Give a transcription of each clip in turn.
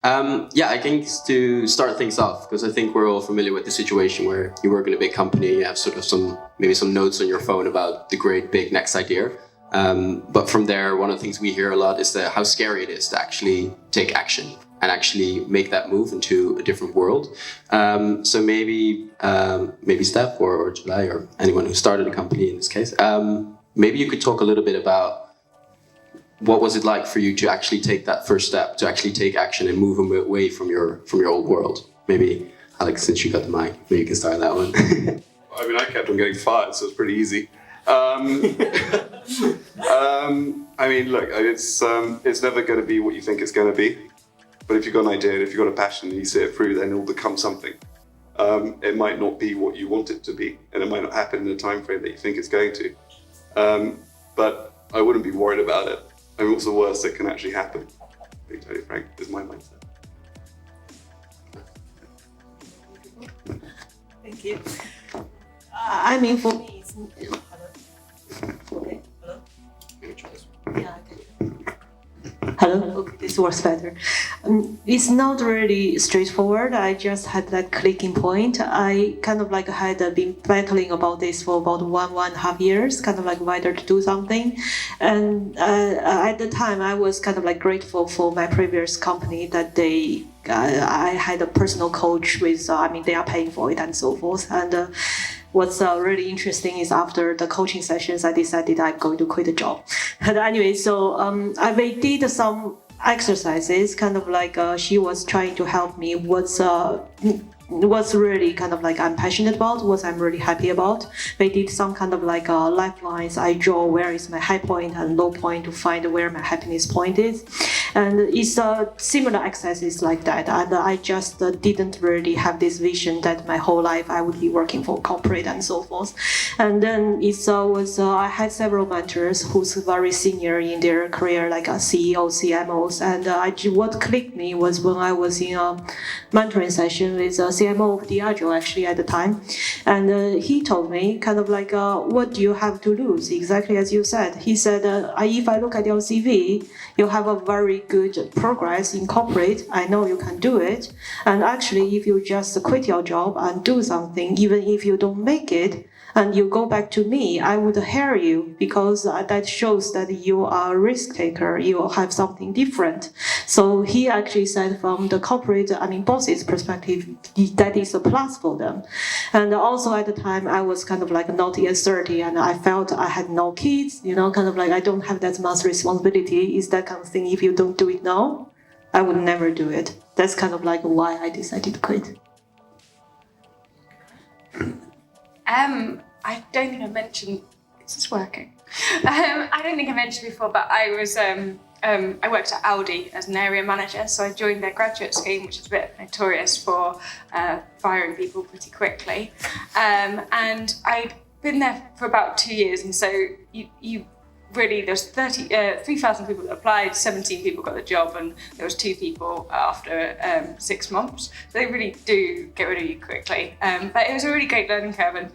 Yeah, I think to start things off, because I think we're all familiar with the situation where you work in a big company, you have sort of maybe some notes on your phone about the great big next idea. But from there, one of the things we hear a lot is how scary it is to actually take action and actually make that move into a different world. So maybe Steph or July or anyone who started a company in this case, maybe you could talk a little bit about what was it like for you to actually take that first step, to actually take action and move away from your old world? Maybe, Alex, since you got the mic, maybe you can start that one. I mean, I kept on getting fired, so it's pretty easy. I mean, look, it's never going to be what you think it's going to be. But if you've got an idea, and if you've got a passion and you see it through, then it'll become something. It might not be what you want it to be, and it might not happen in the time frame that you think it's going to. But I wouldn't be worried about it. I mean, what's the worst that can actually happen? To be totally frank, is my mindset. Thank you. I mean, for me, it's... Okay, hello? Yeah, okay. Hello? Okay, this works better. It's not really straightforward. I just had that clicking point. I kind of had been battling about this for about 1.5 years, kind of whether to do something. And at the time, I was kind of grateful for my previous company that I had a personal coach with, they are paying for it and so forth. And what's really interesting is after the coaching sessions, I decided I'm going to quit the job. But anyway, so I did some exercises, kind of she was trying to help me what's really kind of I'm passionate about, what I'm really happy about. They did some kind of lifelines. I draw where is my high point and low point to find where my happiness point is. And it's similar exercises like that. And I just didn't really have this vision that my whole life I would be working for corporate and so forth. And then I had several mentors who's very senior in their career, like a CEO, CMOs. And what clicked me was when I was in a mentoring session with a CMO of Diageo actually at the time. And he told me kind of what do you have to lose? Exactly as you said. He said, if I look at your CV, you have a very good progress in corporate. I know you can do it. And actually, if you just quit your job and do something, even if you don't make it, and you go back to me, I would hire you because that shows that you are a risk taker. You have something different. So he actually said from the corporate, boss's perspective, that is a plus for them. And also at the time, I was kind of not yet 30 and I felt I had no kids, kind of I don't have that much responsibility. Is that kind of thing, if you don't do it now, I would never do it. That's kind of why I decided to quit. I don't think I mentioned, is this working? I don't think I mentioned before, but I was, I worked at Aldi as an area manager, so I joined their graduate scheme, which is a bit notorious for firing people pretty quickly. And I'd been there for about 2 years, and so you really, there's 3,000 people that applied, 17 people got the job, and there was 2 people after 6 months. So they really do get rid of you quickly. But it was a really great learning curve, and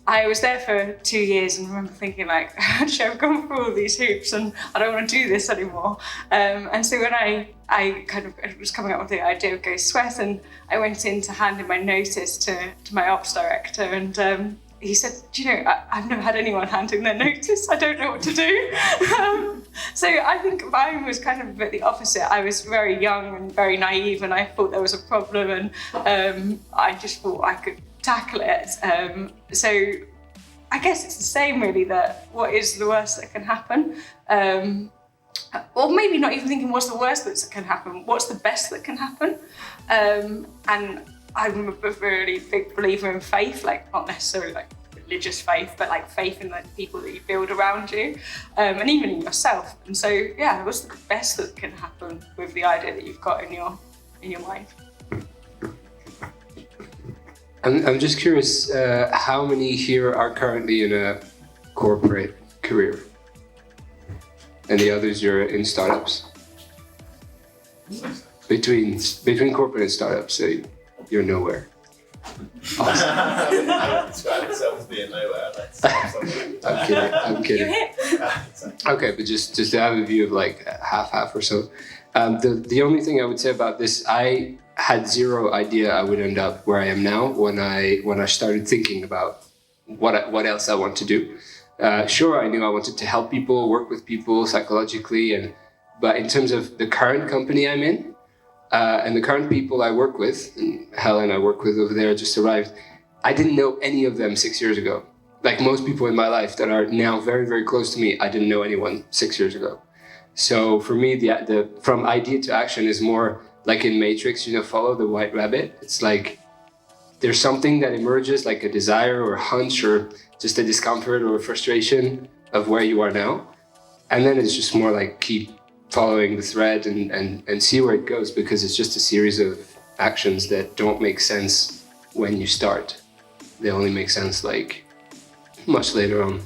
I was there for 2 years and remember thinking actually I've gone through all these hoops and I don't want to do this anymore. And so when I kind of was coming up with the idea of GoSweat, and I went in to hand in my notice to my ops director, and he said, do you know, I've never had anyone hand in their notice. I don't know what to do. So I think mine was kind of a bit the opposite. I was very young and very naive, and I thought there was a problem, and I just thought I could tackle it. So I guess it's the same really, that what is the worst that can happen? Or maybe not even thinking what's the worst that can happen, what's the best that can happen? And I'm a really big believer in faith, not necessarily religious faith, but faith in the people that you build around you, and even in yourself. And so, yeah, what's the best that can happen with the idea that you've got in your mind? I'm just curious, how many here are currently in a corporate career? And the others, you're in startups? Between corporate and startups, so you're nowhere. Awesome. I would describe myself as being nowhere. I'm kidding. Okay, but just to have a view of half or so. The only thing I would say about this, I had zero idea I would end up where I am now when I started thinking about what else I want to do. Sure, I knew I wanted to help people, work with people psychologically, but in terms of the current company I'm in and the current people I work with, and Helen I work with over there just arrived, I didn't know any of them 6 years ago. Like most people in my life that are now very, very close to me, I didn't know anyone 6 years ago. So for me, the from idea to action is more like in Matrix, follow the white rabbit. It's like there's something that emerges, like a desire or a hunch or just a discomfort or a frustration of where you are now. And then it's just more like keep following the thread and see where it goes, because it's just a series of actions that don't make sense when you start. They only make sense like much later on.